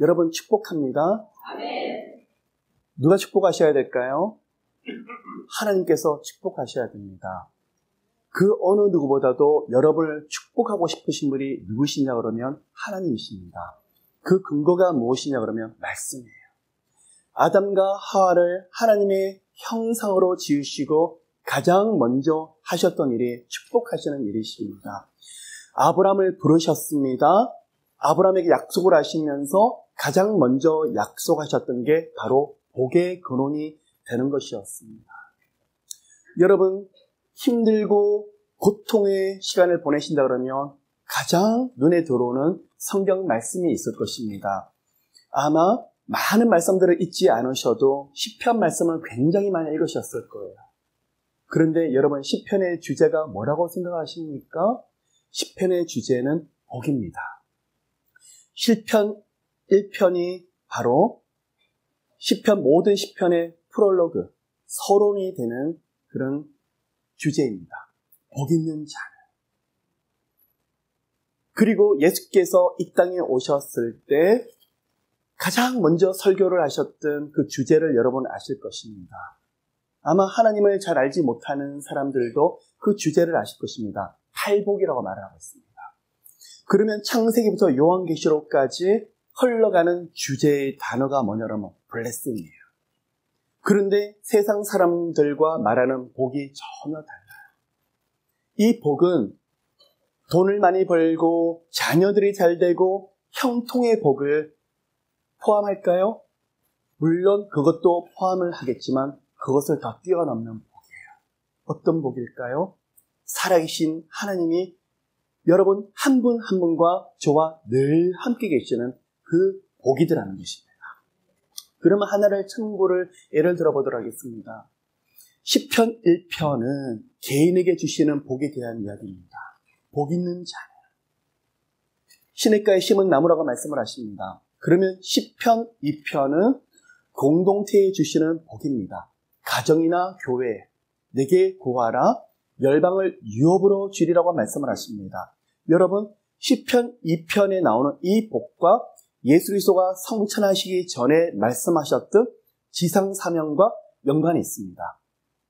여러분 축복합니다. 아멘. 누가 축복하셔야 될까요? 하나님께서 축복하셔야 됩니다. 그 어느 누구보다도 여러분을 축복하고 싶으신 분이 누구시냐 그러면 하나님이십니다. 그 근거가 무엇이냐 그러면 말씀이에요. 아담과 하와를 하나님의 형상으로 지으시고 가장 먼저 하셨던 일이 축복하시는 일이십니다. 아브라함을 부르셨습니다. 아브라함에게 약속을 하시면서 가장 먼저 약속하셨던 게 바로 복의 근원이 되는 것이었습니다. 여러분, 힘들고 고통의 시간을 보내신다 그러면 가장 눈에 들어오는 성경 말씀이 있을 것입니다. 아마 많은 말씀들을 잊지 않으셔도 시편 말씀을 굉장히 많이 읽으셨을 거예요. 그런데 여러분, 시편의 주제가 뭐라고 생각하십니까? 시편의 주제는 복입니다. 시편 1편이 바로 시편 모든 시편의 프롤로그, 서론이 되는 그런 주제입니다. 복 있는 자는. 그리고 예수께서 이 땅에 오셨을 때 가장 먼저 설교를 하셨던 그 주제를 여러분 아실 것입니다. 아마 하나님을 잘 알지 못하는 사람들도 그 주제를 아실 것입니다. 팔복이라고 말을 하고 있습니다. 그러면 창세기부터 요한계시록까지 흘러가는 주제의 단어가 뭐냐면 블레싱이에요. 그런데 세상 사람들과 말하는 복이 전혀 달라요. 이 복은 돈을 많이 벌고 자녀들이 잘 되고 형통의 복을 포함할까요? 물론 그것도 포함을 하겠지만 그것을 더 뛰어넘는 복이에요. 어떤 복일까요? 살아계신 하나님이 여러분 한 분 한 분과 저와 늘 함께 계시는 그 복이더라는 것입니다. 그러면 하나를 참고를 예를 들어보도록 하겠습니다. 시편 1편은 개인에게 주시는 복에 대한 이야기입니다. 복 있는 자는 시냇가에 심은 나무라고 말씀을 하십니다. 그러면 시편 2편은 공동체에 주시는 복입니다. 가정이나 교회, 내게 구하라, 열방을 유업으로 주리라고 말씀을 하십니다. 여러분, 시편 2편에 나오는 이 복과 예수 그리스도가 성천하시기 전에 말씀하셨던 지상 사명과 연관이 있습니다.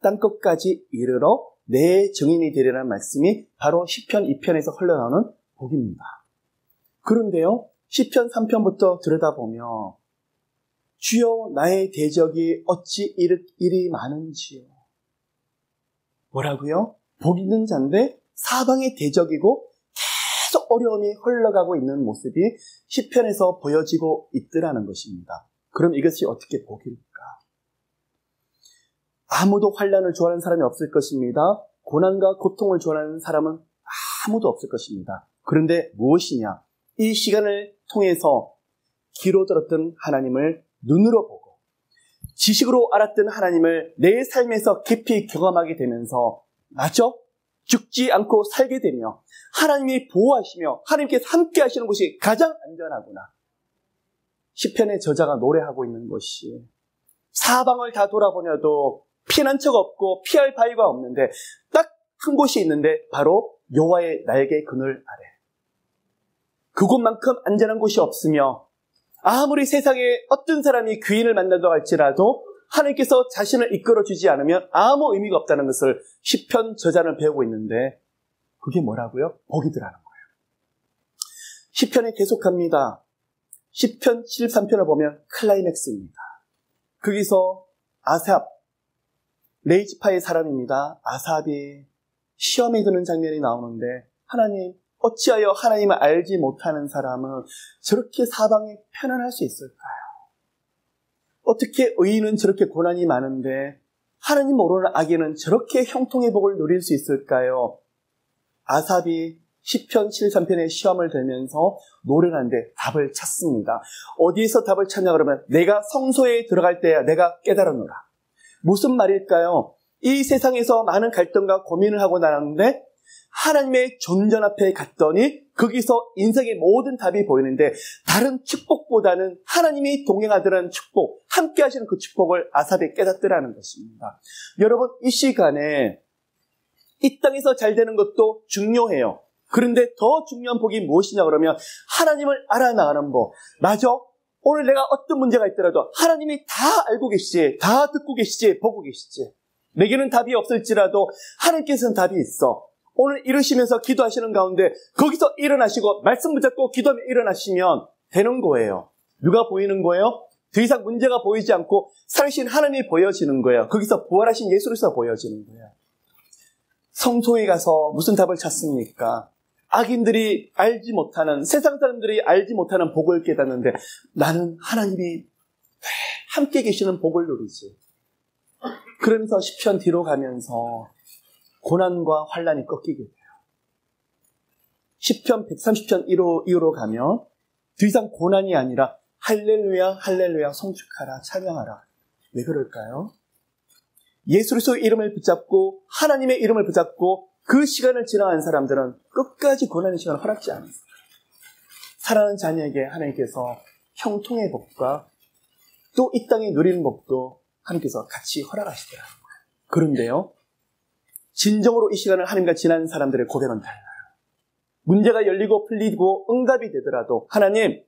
땅끝까지 이르러 내 증인이 되리라는 말씀이 바로 시편 2편에서 흘러나오는 복입니다. 그런데요, 시편 3편부터 들여다보면 주여 나의 대적이 어찌 이리 많은지요. 뭐라고요? 복 있는 자인데 사방이 대적이고 계속 어려움이 흘러가고 있는 모습이 시편에서 보여지고 있더라는 것입니다. 그럼 이것이 어떻게 복일까? 아무도 환난을 좋아하는 사람이 없을 것입니다. 고난과 고통을 좋아하는 사람은 아무도 없을 것입니다. 그런데 무엇이냐? 이 시간을 통해서 귀로 들었던 하나님을 눈으로 보고 지식으로 알았던 하나님을 내 삶에서 깊이 경험하게 되면서 맞아? 죽지 않고 살게 되며 하나님이 보호하시며 하나님께서 함께 하시는 곳이 가장 안전하구나. 시편의 저자가 노래하고 있는 것이 사방을 다 돌아보냐도 피난처가 없고 피할 바위가 없는데 딱 한 곳이 있는데 바로 여호와의 날개 그늘 아래. 그곳만큼 안전한 곳이 없으며 아무리 세상에 어떤 사람이 귀인을 만난다고 할지라도 하나님께서 자신을 이끌어주지 않으면 아무 의미가 없다는 것을 시편 저자는 배우고 있는데 그게 뭐라고요? 복이더라는 거예요. 시편이 계속합니다. 시편 73편을 보면 클라이맥스입니다. 거기서 아삽, 레이지파의 사람입니다. 아삽이 시험에 드는 장면이 나오는데 하나님, 어찌하여 하나님을 알지 못하는 사람은 저렇게 사방에 편안할 수 있을까요? 어떻게 의인은 저렇게 고난이 많은데 하나님 모르는 악인은 저렇게 형통의 복을 누릴 수 있을까요? 아삽이 시편 73편의 시험을 들면서 노래를 하는데 답을 찾습니다. 어디에서 답을 찾냐 그러면 내가 성소에 들어갈 때야 내가 깨달았노라. 무슨 말일까요? 이 세상에서 많은 갈등과 고민을 하고 나왔는데 하나님의 존전 앞에 갔더니 거기서 인생의 모든 답이 보이는데 다른 축복보다는 하나님이 동행하더라는 축복, 함께 하시는 그 축복을 아삽이 깨닫더라는 것입니다. 여러분, 이 시간에 이 땅에서 잘 되는 것도 중요해요. 그런데 더 중요한 복이 무엇이냐 그러면 하나님을 알아나가는 법. 맞아, 오늘 내가 어떤 문제가 있더라도 하나님이 다 알고 계시지, 다 듣고 계시지, 보고 계시지. 내게는 답이 없을지라도 하나님께서는 답이 있어. 오늘 이러시면서 기도하시는 가운데 거기서 일어나시고 말씀 붙잡고 기도하며 일어나시면 되는 거예요. 누가 보이는 거예요? 더 이상 문제가 보이지 않고 살아계신 하나님이 보여지는 거예요. 거기서 부활하신 예수로서 보여지는 거예요. 성소에 가서 무슨 답을 찾습니까? 악인들이 알지 못하는, 세상 사람들이 알지 못하는 복을 깨닫는데 나는 하나님이 함께 계시는 복을 누리지. 그러면서 시편 뒤로 가면서 고난과 환난이 꺾이게 돼요. 시편 130편 1로 가면 더 이상 고난이 아니라 할렐루야 할렐루야 송축하라 찬양하라. 왜 그럴까요? 예수 그리스도의 이름을 붙잡고 하나님의 이름을 붙잡고 그 시간을 지나간 사람들은 끝까지 고난의 시간을 허락지 않았어요. 사랑하는 자녀에게 하나님께서 형통의 복과 또 이 땅에 누리는 복도 하나님께서 같이 허락하시더라고요. 그런데요, 진정으로 이 시간을 하나님과 지난 사람들의 고백은 달라요. 문제가 열리고 풀리고 응답이 되더라도 하나님,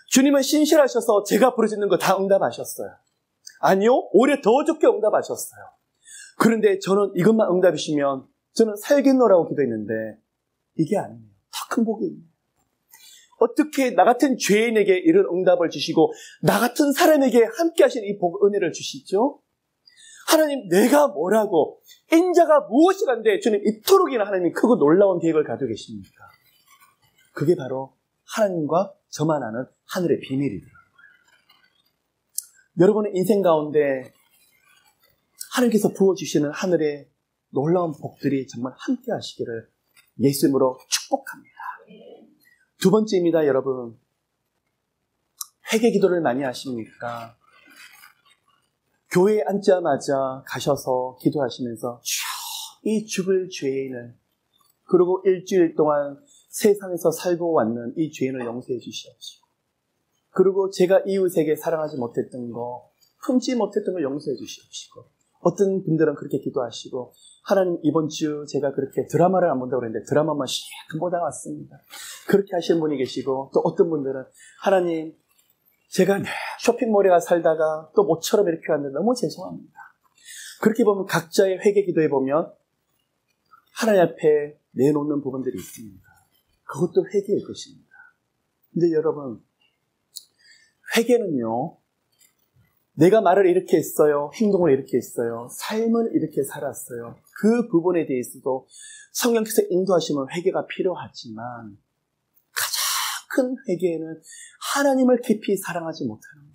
주님은 신실하셔서 제가 부르짖는 거 다 응답하셨어요. 아니요, 오히려 더 좋게 응답하셨어요. 그런데 저는 이것만 응답이시면 저는 살겠노라고 기도했는데 이게 아니에요. 더 큰 복이 있네요. 어떻게 나 같은 죄인에게 이런 응답을 주시고 나 같은 사람에게 함께 하신 이 복, 은혜를 주시죠? 하나님, 내가 뭐라고, 인자가 무엇이 간데 주님 이토록이나 하나님이 크고 놀라운 계획을 가지고 계십니까? 그게 바로 하나님과 저만 아는 하늘의 비밀이더라고요. 여러분의 인생 가운데 하나님께서 부어주시는 하늘의 놀라운 복들이 정말 함께 하시기를 예수 이름으로 축복합니다. 두 번째입니다, 여러분. 회개 기도를 많이 하십니까? 교회에 앉자마자 가셔서 기도하시면서 주여, 이 죽을 죄인을, 그리고 일주일 동안 세상에서 살고 왔는 이 죄인을 용서해 주시옵시고, 그리고 제가 이웃에게 사랑하지 못했던 거, 품지 못했던 걸 용서해 주시옵시고, 어떤 분들은 그렇게 기도하시고, 하나님, 이번 주 제가 그렇게 드라마를 안 본다고 그랬는데 드라마만 씩 보다 왔습니다. 그렇게 하시는 분이 계시고, 또 어떤 분들은 하나님, 제가 쇼핑몰에 가 살다가 또 모처럼 이렇게 왔는데 너무 죄송합니다. 그렇게 보면 각자의 회개 기도에 보면 하나님 앞에 내놓는 부분들이 있습니다. 그것도 회개일 것입니다. 근데 여러분, 회개는요, 내가 말을 이렇게 했어요, 행동을 이렇게 했어요, 삶을 이렇게 살았어요, 그 부분에 대해서도 성령께서 인도하시면 회개가 필요하지만 가장 큰 회개는 하나님을 깊이 사랑하지 못하는 거예요.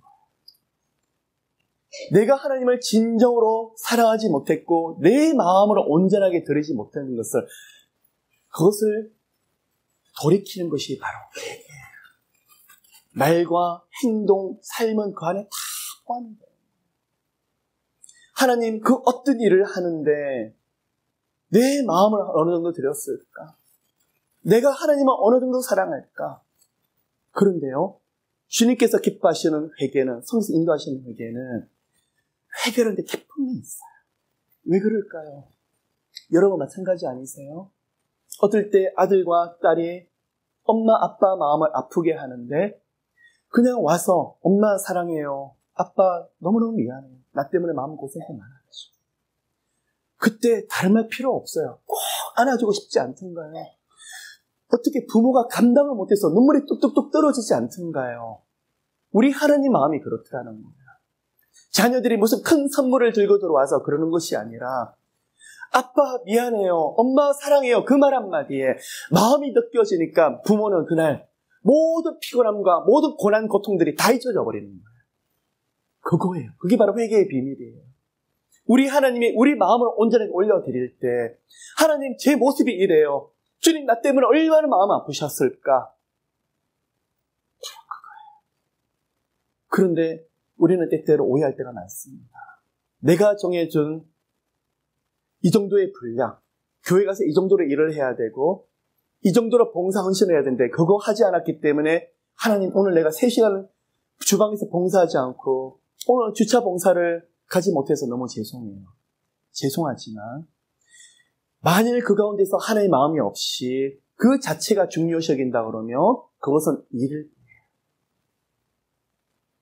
내가 하나님을 진정으로 사랑하지 못했고 내 마음으로 온전하게 드리지 못하는 것을, 그것을 돌이키는 것이 바로 회개예요. 말과 행동, 삶은 그 안에 다 포함돼요. 하나님, 그 어떤 일을 하는데 내 마음을 어느 정도 드렸을까? 내가 하나님을 어느 정도 사랑할까? 그런데요, 주님께서 기뻐하시는 회개는, 성에서 인도하시는 회개는 회개하는데 기쁨이 있어요. 왜 그럴까요? 여러분 마찬가지 아니세요? 어떨 때 아들과 딸이 엄마 아빠 마음을 아프게 하는데 그냥 와서 엄마 사랑해요, 아빠 너무너무 미안해요, 나 때문에 마음고생 많았죠. 그때 다른 말 필요 없어요. 꼭 안아주고 싶지 않던가요? 어떻게 부모가 감당을 못해서 눈물이 뚝뚝뚝 떨어지지 않던가요? 우리 하나님 마음이 그렇더라는 거예요. 자녀들이 무슨 큰 선물을 들고 들어와서 그러는 것이 아니라 아빠 미안해요, 엄마 사랑해요, 그 말 한마디에 마음이 느껴지니까 부모는 그날 모든 피곤함과 모든 고난 고통들이 다 잊혀져 버리는 거예요. 그거예요. 그게 바로 회개의 비밀이에요. 우리 하나님이 우리 마음을 온전하게 올려드릴 때 하나님, 제 모습이 이래요, 주님 나 때문에 얼마나 마음 아프셨을까? 그거예요. 그런데 우리는 때때로 오해할 때가 많습니다. 내가 정해준 이 정도의 분량, 교회 가서 이 정도로 일을 해야 되고 이 정도로 봉사 헌신을 해야 되는데 그거 하지 않았기 때문에 하나님, 오늘 내가 3시간 주방에서 봉사하지 않고 오늘 주차 봉사를 가지 못해서 너무 죄송해요. 죄송하지만 만일 그 가운데서 하나님의 마음이 없이 그 자체가 중요시 여긴다 그러면 그것은 일을,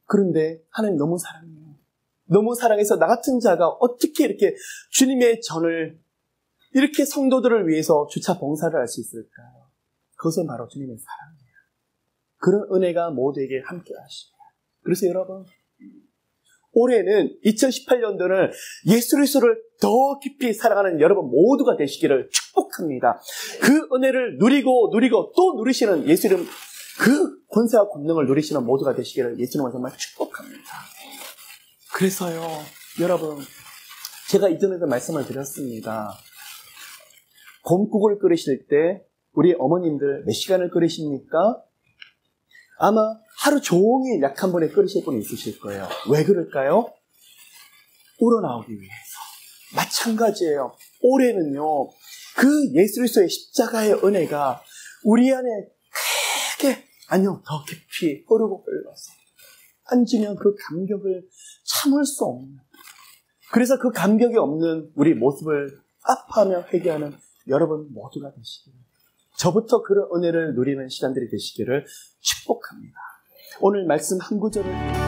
그런데 하나님 너무 사랑해요. 너무 사랑해서 나 같은 자가 어떻게 이렇게 주님의 전을 이렇게 성도들을 위해서 주차 봉사를 할 수 있을까요? 그것은 바로 주님의 사랑이에요. 그런 은혜가 모두에게 함께 하십니다. 그래서 여러분, 올해는 2018년도는 예수 그리스도를 더 깊이 사랑하는 여러분 모두가 되시기를 축복합니다. 그 은혜를 누리고 또 누리시는 예수 이름 그 권세와 권능을 누리시는 모두가 되시기를 예수님은 정말 축복합니다. 그래서요, 여러분, 제가 이전에도 말씀을 드렸습니다. 곰국을 끓이실 때 우리 어머님들 몇 시간을 끓이십니까? 아마 하루 종일 약 한 번에 끓이실 분이 있으실 거예요. 왜 그럴까요? 우러나오기 위해서. 마찬가지예요. 올해는요, 그 예수 그리스도의 십자가의 은혜가 우리 안에 크게, 아니요, 더 깊이 흐르고 흘러서 앉으면 그 감격을 참을 수 없는, 그래서 그 감격이 없는 우리 모습을 아파하며 회개하는 여러분 모두가 되시기를, 저부터 그런 은혜를 누리는 시간들이 되시기를 축복합니다. 오늘 말씀 한 구절을